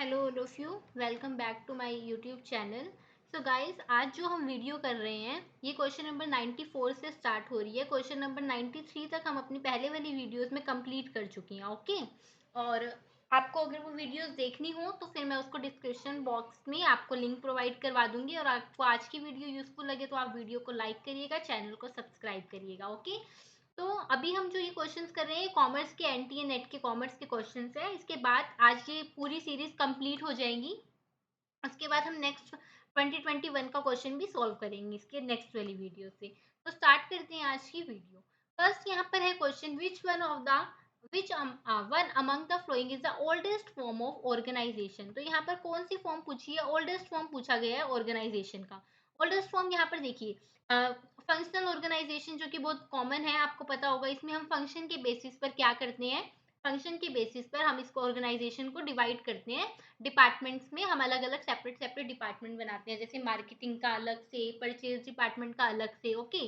Hello all of you, welcome back to my YouTube channel. So guys, आज जो हम video कर रहे हैं ये क्वेश्चन नंबर 94 से स्टार्ट हो रही है। क्वेश्चन नंबर 93 तक हम अपनी पहले वाली वीडियोस में कंप्लीट कर चुकी हैं। ओके, और आपको अगर वो वीडियोस देखनी हो तो फिर मैं उसको डिस्क्रिप्शन बॉक्स में आपको लिंक प्रोवाइड करवा दूंगी। और आपको आज की वीडियो यूजफुल लगे तो आप वीडियो को लाइक करिएगा, चैनल को सब्सक्राइब करिएगा। ओके, तो अभी हम जो ये क्वेश्चंस कर रहे हैं कॉमर्स के एनटीए नेट के कॉमर्स के क्वेश्चंस हैं। इसके बाद आज ये पूरी सीरीज कंप्लीट हो जाएंगी। उसके बाद हम नेक्स्ट 2021 का क्वेश्चन भी सॉल्व करेंगे इसके नेक्स्ट वाली वीडियो से। तो स्टार्ट करते हैं आज की वीडियो। फर्स्ट यहाँ पर है question, which one among the following is the oldest form of organisation. तो यहाँ पर कौन सी फॉर्म पूछी है? ओल्डेस्ट फॉर्म पूछा गया है ऑर्गेनाइजेशन का। ओल्डेस्ट फॉर्म यहाँ पर देखिए, फंक्शनल ऑर्गेनाइजेशन जो कि बहुत कॉमन है, आपको पता होगा। इसमें हम फंक्शन के बेसिस पर क्या करते हैं? फंक्शन के बेसिस पर हम इसको ऑर्गेनाइजेशन को डिवाइड करते हैं डिपार्टमेंट्स में। हम अलग अलग सेपरेट सेपरेट डिपार्टमेंट बनाते हैं, जैसे मार्केटिंग का अलग से, परचेज डिपार्टमेंट का अलग से। ओके,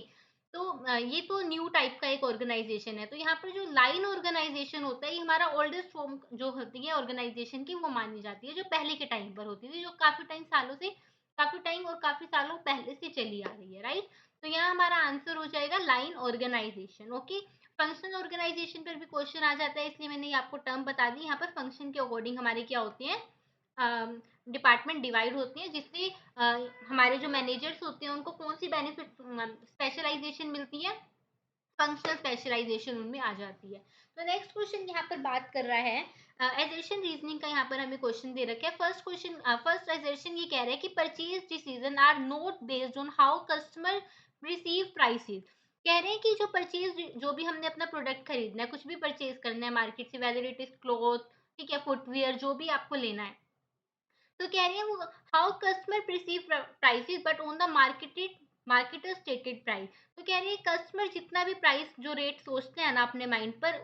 तो ये तो न्यू टाइप का एक ऑर्गेनाइजेशन है। तो यहाँ पर जो लाइन ऑर्गेनाइजेशन होता है, ये हमारा ओल्डेस्ट फॉर्म जो होती है ऑर्गेनाइजेशन की, वो मानी जाती है, जो पहले के टाइम पर होती थी, जो काफी टाइम और काफी सालों पहले से चली आ रही है। राइट, तो यहाँ हमारा आंसर हो जाएगा line organisation. Okay, functional organisation पर भी क्वेश्चन आ जाता है, इसलिए मैंने आपको टर्म बता दी। यहाँ पर फंक्शन के अकॉर्डिंग हमारे क्या होते हैं, डिपार्टमेंट डिवाइड होते हैं, जिससे हमारे जो मैनेजर्स होते हैं उनको कौन सी बेनिफिट स्पेशलाइजेशन मिलती है, फंक्शनल स्पेशलाइजेशन उनमें आ जाती है। तो नेक्स्ट क्वेश्चन यहाँ पर बात कर रहा है एजर्शन रीजनिंग का। यहाँ पर हमें क्वेश्चन दे रखा है। फर्स्ट एजर्शन ये कह रहा है कि purchase decision are not based on how customer receive prices. कह रहे हैं कि जो भी हमने अपना प्रोडक्ट खरीदना है, कुछ भी परचेज करना है मार्केट से, वेदर इट इज क्लॉथ, ठीक है, फुटवियर, जो भी आपको लेना है, तो कह रही है वो how customer perceive prices but on the marketer stated price. तो कह रही है कस्टमर जितना भी प्राइस जो रेट सोचते हैं ना अपने माइंड पर,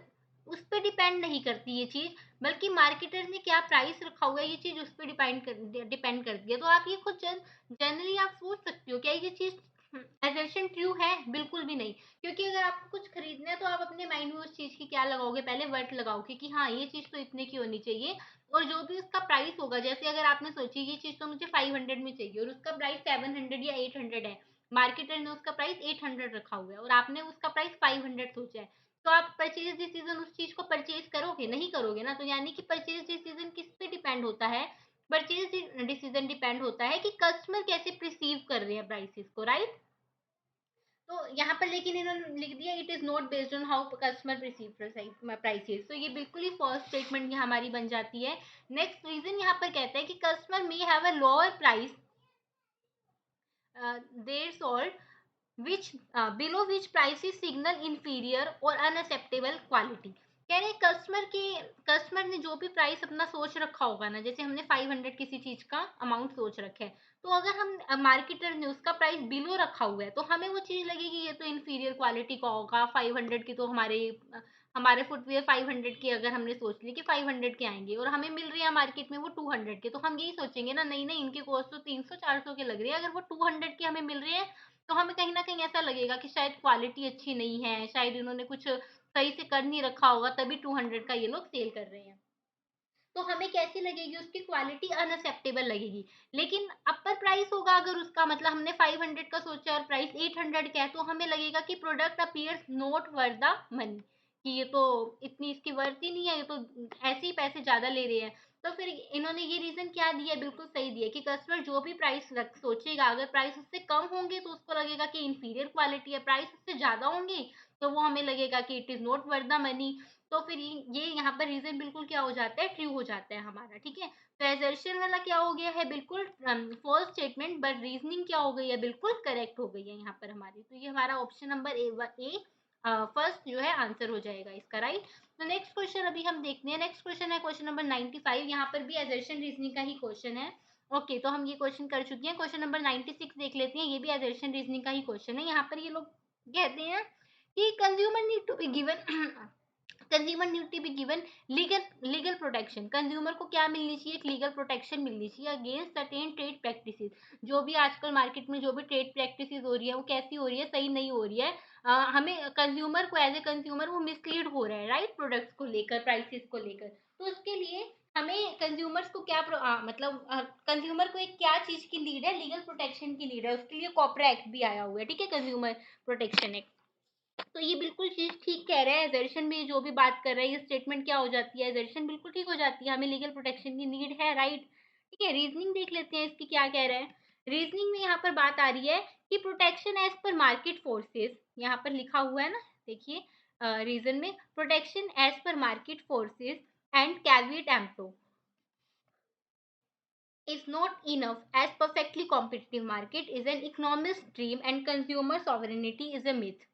उस पर डिपेंड नहीं करती ये चीज, बल्कि मार्केटर ने क्या प्राइस रखा हुआ है ये चीज उस पर डिपेंड करती है। तो आप ये खुद जनरली आप सोच सकते हो क्या ये चीज एजर्शन ट्रू है? बिल्कुल भी नहीं। क्योंकि अगर आपको कुछ खरीदना है तो आप अपने माइंड में उस चीज की क्या लगाओगे, पहले वर्थ लगाओगे कि हाँ ये चीज तो इतने की होनी चाहिए, और जो भी उसका प्राइस होगा, जैसे अगर आपने सोची ये चीज तो मुझे 500 में चाहिए और उसका प्राइस 700 या 800 है, मार्केटर ने उसका प्राइस 800 रखा हुआ है और आपने उसका प्राइस 500 सोचा है, तो आप परचेज डिसीजन उस चीज को परचेज करोगे? नहीं करोगे ना। तो यानी कि परचेज डिसीजन किस पे डिपेंड होता है? परचेज डिसीजन डिपेंड होता है कि कस्टमर कैसे प्रिसीव कर रहे हैं प्राइसेस को। राइट, तो यहाँ पर लेकिन इन्होंने लिख दिया it is not based on how customer receive prices. तो ये बिल्कुल ही फर्स्ट स्टेटमेंट यहाँ हमारी बन जाती है। नेक्स्ट रीजन यहाँ पर कहता है कि customer may have a lower price threshold which below which price is signal inferior or unacceptable quality। कह रहे हैं कस्टमर ने जो भी प्राइस अपना सोच रखा होगा ना, जैसे हमने 500 किसी चीज का अमाउंट सोच रखा है, तो अगर हम मार्केटर ने उसका प्राइस बिलो रखा हुआ है तो हमें वो चीज लगेगी ये तो इंफीरियर क्वालिटी का होगा। 500 की तो हमारे फुटवियर 500 की अगर हमने सोच ली कि 500 के आएंगे और हमें मिल रही है मार्केट में वो 200 के, तो हम यही सोचेंगे ना, नहीं नहीं इनकी कॉस्ट तो 300-400 के लग रही है, अगर वो 200 की हमें मिल रही है तो हमें कहीं न कहीं ऐसा लगेगा कि शायद क्वालिटी अच्छी नहीं है, शायद इन्होंने कुछ सही से कर नहीं रखा होगा, तभी 200 का ये लोग सेल कर रहे हैं। तो हमें कैसी लगेगी? उसकी क्वालिटी अनअक्सेप्टेबल लगेगी। लेकिन अपर प्राइस होगा अगर उसका, मतलब हमने 500 का सोचा और प्राइस 800 का है, तो हमें लगेगा कि product appears not worth the money, कि ये तो इतनी इसकी वर्थ ही नहीं है, ये तो ऐसे ही पैसे ज़्यादा ले रहे हैं। तो फिर इन्होंने ये रीज़न क्या दिया? बिल्कुल सही दिया कि कस्टमर जो भी प्राइस रख सोचेगा, अगर प्राइस उससे कम होंगे तो उसको लगेगा कि इंफीरियर क्वालिटी है, प्राइस उससे ज़्यादा होंगे तो वो हमें लगेगा कि it is not worth the money. तो फिर ये यहाँ पर रीजन बिल्कुल क्या हो जाता है? ट्रू हो जाता है हमारा। ठीक है, तो एजर्शन वाला क्या हो गया है? बिल्कुल फॉल्स स्टेटमेंट, बट रीजनिंग क्या हो गई है? बिल्कुल करेक्ट हो गई है यहाँ पर हमारी। तो ये हमारा ऑप्शन नंबर ए फर्स्ट जो है आंसर हो जाएगा इसका। राइट, तो नेक्स्ट क्वेश्चन अभी हम देखते हैं। नेक्स्ट क्वेश्चन है क्वेश्चन नंबर 95। यहाँ पर भी एजर्शन रीजनिंग का ही क्वेश्चन है। ओके, तो हम ये क्वेश्चन कर चुके हैं। क्वेश्चन नंबर 96 देख लेते हैं, ये भी एजर्शन रीजनिंग का ही क्वेश्चन है। यहाँ पर ये लोग कहते हैं कि consumer need to be given consumer need to be given legal protection. Consumer को क्या मिलनी चाहिए? एक लीगल प्रोटेक्शन मिलनी चाहिए अगेंस्ट सर्टेन ट्रेड प्रैक्टिसेस। जो भी आजकल मार्केट में जो भी ट्रेड प्रैक्टिसेस हो रही है वो कैसी हो रही है? सही नहीं हो रही है। हमें कंज्यूमर को एज ए कंज्यूमर वो मिसलीड हो रहा है, राइट, प्रोडक्ट्स को लेकर, प्राइसेस को लेकर। तो उसके लिए हमें कंज्यूमर्स को क्या मतलब कंज्यूमर को एक क्या चीज की नीड है, लीगल प्रोटेक्शन की नीड है, उसके लिए कॉपरा एक्ट भी आया हुआ है, ठीक है, कंज्यूमर प्रोटेक्शन एक्ट। तो ये बिल्कुल चीज ठीक कह रहे हैं, एजर्शन में जो भी बात कर रहे हैं, ये स्टेटमेंट क्या हो जाती है, एजर्शन बिल्कुल ठीक हो जाती है, हमें लीगल प्रोटेक्शन की नीड है, राइट। ठीक है, रीजनिंग देख लेते हैं इसकी क्या कह रहे हैं। रीजनिंग में यहाँ पर बात आ रही है कि protection as per market forces, यहाँ पर लिखा हुआ है ना, देखिए रीजन में, protection as per market forces and caveat emptor is not enough as perfectly competitive market is an economist's dream and consumer sovereignty is a myth।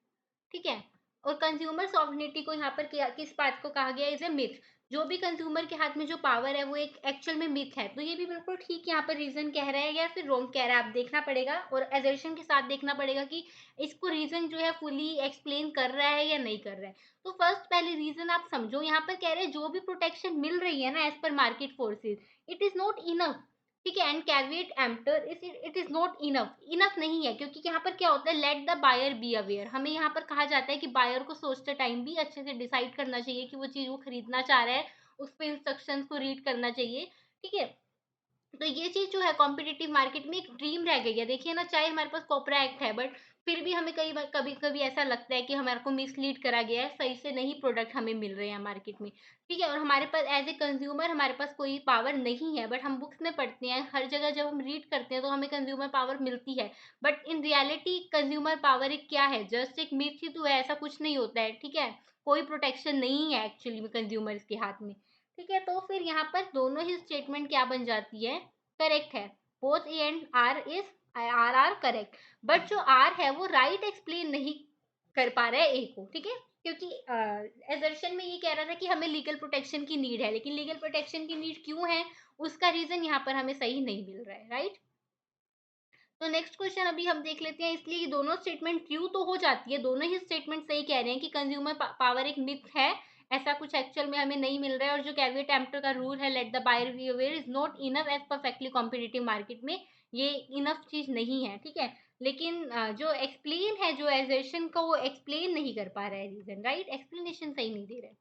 ठीक है, और कंज्यूमर सॉवरिटी को यहाँ पर किस बात को कहा गया, इज ए मिथ। जो भी कंज्यूमर के हाथ में जो पावर है वो एक एक्चुअल में मिथ है। तो ये भी बिल्कुल ठीक यहाँ पर रीजन कह रहा है या फिर रॉन्ग कह रहा है, आप देखना पड़ेगा और एजर्शन के साथ देखना पड़ेगा कि इसको रीजन जो है फुली एक्सप्लेन कर रहा है या नहीं कर रहा है। तो फर्स्ट पहले रीजन आप समझो, यहाँ पर कह रहे हैं जो भी प्रोटेक्शन मिल रही है ना as per market forces, it is not enough. ठीक है, and caveat emptor it is not enough, enough नहीं है, क्योंकि यहाँ पर क्या होता है, let the buyer be aware, हमें यहाँ पर कहा जाता है कि बायर को सोचते टाइम भी अच्छे से डिसाइड करना चाहिए कि वो चीज वो खरीदना चाह रहा है, उस पर इंस्ट्रक्शंस को रीड करना चाहिए। ठीक है, तो ये चीज जो है कॉम्पिटिटिव मार्केट में एक ड्रीम रह गई है। देखिए ना, चाहे हमारे पास कॉपरा एक्ट है, बट फिर भी हमें कई बार कभी कभी ऐसा लगता है कि हमारे को मिसलीड करा गया है, सही से नहीं प्रोडक्ट हमें मिल रहे हैं मार्केट में। ठीक है, और हमारे पास एज ए कंज्यूमर हमारे पास कोई पावर नहीं है, बट हम बुक्स में पढ़ते हैं, हर जगह जब हम रीड करते हैं तो हमें कंज्यूमर पावर मिलती है। But in reality consumer power एक क्या है, जस्ट एक मिथ ही तो है, ऐसा कुछ नहीं होता है। ठीक है, कोई प्रोटेक्शन नहीं है एक्चुअली में कंज्यूमर्स के हाथ में। ठीक है, तो फिर यहाँ पर दोनों ही स्टेटमेंट क्या बन जाती है, करेक्ट है। Both A and R is R correct. But जो आर है वो राइट एक्सप्लेन नहीं कर पा रहा है ए को। ठीक है, क्योंकि एजर्शन में ये कह रहा था कि हमें लीगल प्रोटेक्शन की नीड है, लेकिन लीगल प्रोटेक्शन की नीड क्यों है, उसका रीजन यहाँ पर हमें सही नहीं मिल रहा है, राइट। तो नेक्स्ट क्वेश्चन अभी हम देख लेते हैं। इसलिए ये दोनों स्टेटमेंट ट्रू तो हो जाती है, दोनों ही स्टेटमेंट सही कह रहे हैं कि कंज्यूमर पावर एक मिथ है, ऐसा कुछ एक्चुअल में हमें नहीं मिल रहा है, और जो कैविएट एम्प्टर का रूल है, let the buyer be aware, is not enough as perfectly competitive market में, ये इनफ चीज नहीं है। ठीक है, लेकिन जो एक्सप्लेन है, जो एजर्शन का, वो एक्सप्लेन नहीं कर पा रहा है रीजन, राइट, एक्सप्लेनेशन सही नहीं दे रहा है।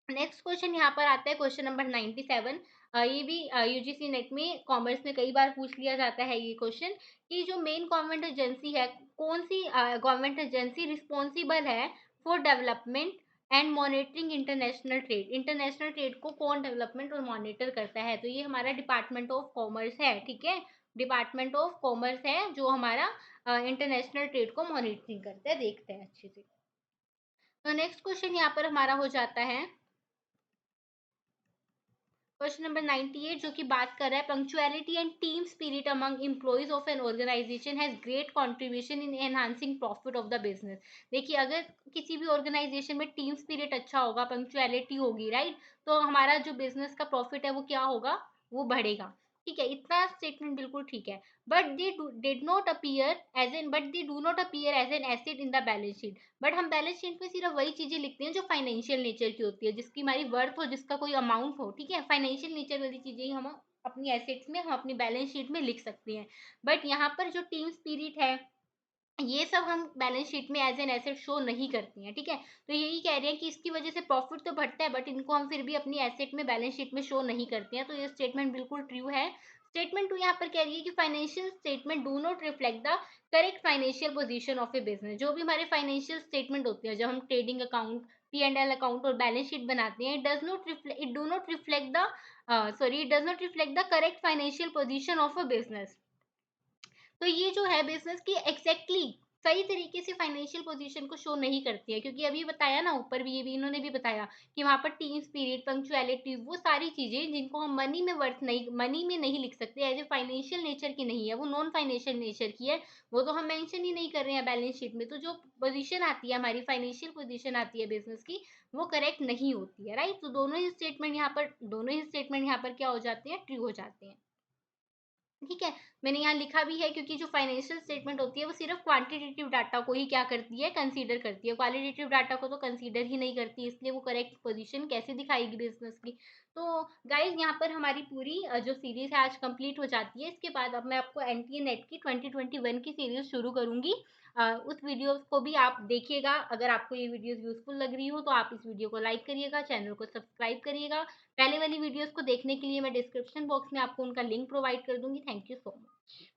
नेक्स्ट क्वेश्चन यहाँ पर आता है, क्वेश्चन नंबर 97। ये भी यूजीसी नेट में कॉमर्स में कई बार पूछ लिया जाता है ये क्वेश्चन, कि जो मेन गवर्नमेंट एजेंसी है, कौन सी गवर्नमेंट एजेंसी रिस्पॉन्सिबल है for development and monitoring international trade, international trade को कौन डेवलपमेंट और मॉनिटर करता है, तो ये हमारा डिपार्टमेंट ऑफ कॉमर्स है। ठीक है, डिपार्टमेंट ऑफ कॉमर्स है जो हमारा इंटरनेशनल ट्रेड को मॉनिटरिंग करता है, देखते हैं अच्छे से। तो नेक्स्ट क्वेश्चन यहाँ पर हमारा हो जाता है क्वेश्चन नंबर 98, जो कि बात कर रहा है, punctuality and team spirit among employees of an organisation has great contribution in enhancing profit of the business. देखिए, अगर किसी भी ऑर्गेनाइजेशन में टीम स्पिरिट अच्छा होगा, पंक्चुअलिटी होगी, राइट, तो हमारा जो बिजनेस का प्रॉफिट है वो क्या होगा, वो बढ़ेगा। ठीक है, इतना स्टेटमेंट बिल्कुल ठीक है। But they do not appear as an asset in the balance sheet. But हम बैलेंस शीट में सिर्फ वही चीजें लिखते हैं जो फाइनेंशियल नेचर की होती है, जिसकी हमारी वर्थ हो, जिसका कोई अमाउंट हो। ठीक है, फाइनेंशियल नेचर वाली चीजें ही हम अपनी एसेट्स में, हम अपनी बैलेंस शीट में लिख सकते हैं। बट यहाँ पर जो टीम स्पिरिट है, ये सब हम बैलेंस शीट में एज एन एसेट शो नहीं करती हैं। ठीक है, तो यही कह रहे हैं कि इसकी वजह से प्रॉफिट तो बढ़ता है, बट इनको हम फिर भी अपनी एसेट में, बैलेंस शीट में शो नहीं करते हैं। तो ये स्टेटमेंट बिल्कुल ट्रू है। स्टेटमेंट टू यहाँ पर कह रही है कि financial statement do not reflect the correct financial position of A business. जो भी हमारे फाइनेंशियल स्टेटमेंट होते हैं, जब हम ट्रेडिंग अकाउंट, P&L अकाउंट और बैलेंस शीट बनाते हैं, it do not reflect the sorry it does not reflect the correct financial position of a business. तो ये जो है बिजनेस की एग्जैक्टली सही तरीके से फाइनेंशियल पोजीशन को शो नहीं करती है, क्योंकि अभी बताया ना, ऊपर भी ये भी इन्होंने भी बताया कि वहां पर टीम स्पिरिट, पंक्चुअलिटी, वो सारी चीजें जिनको हम मनी में वर्थ नहीं, मनी में नहीं लिख सकते, एज ए फाइनेंशियल नेचर की नहीं है, वो नॉन फाइनेंशियल नेचर की है, वो तो हम मेंशन ही नहीं कर रहे हैं बैलेंस शीट में। तो जो पोजीशन आती है, हमारी फाइनेंशियल पोजीशन आती है बिजनेस की, वो करेक्ट नहीं होती है, राइट। तो दोनों ही स्टेटमेंट यहाँ पर क्या हो जाते हैं, ट्रू हो जाते हैं। ठीक है, मैंने यहाँ लिखा भी है, क्योंकि जो फाइनेंशियल स्टेटमेंट होती है वो सिर्फ क्वांटिटेटिव डाटा को ही क्या करती है, कंसीडर करती है, क्वालिटेटिव डाटा को तो कंसीडर ही नहीं करती, इसलिए वो करेक्ट पोजीशन कैसे दिखाएगी बिजनेस की। तो गाइज़ यहाँ पर हमारी पूरी जो सीरीज़ है आज कंप्लीट हो जाती है। इसके बाद अब मैं आपको एनटीए नेट की 2021 की सीरीज़ शुरू करूँगी। उस वीडियो को भी आप देखिएगा। अगर आपको ये वीडियोज़ यूज़फुल लग रही हो तो आप इस वीडियो को लाइक करिएगा, चैनल को सब्सक्राइब करिएगा। पहले वाली वीडियोज़ को देखने के लिए मैं डिस्क्रिप्शन बॉक्स में आपको उनका लिंक प्रोवाइड कर दूँगी। Thank you so much.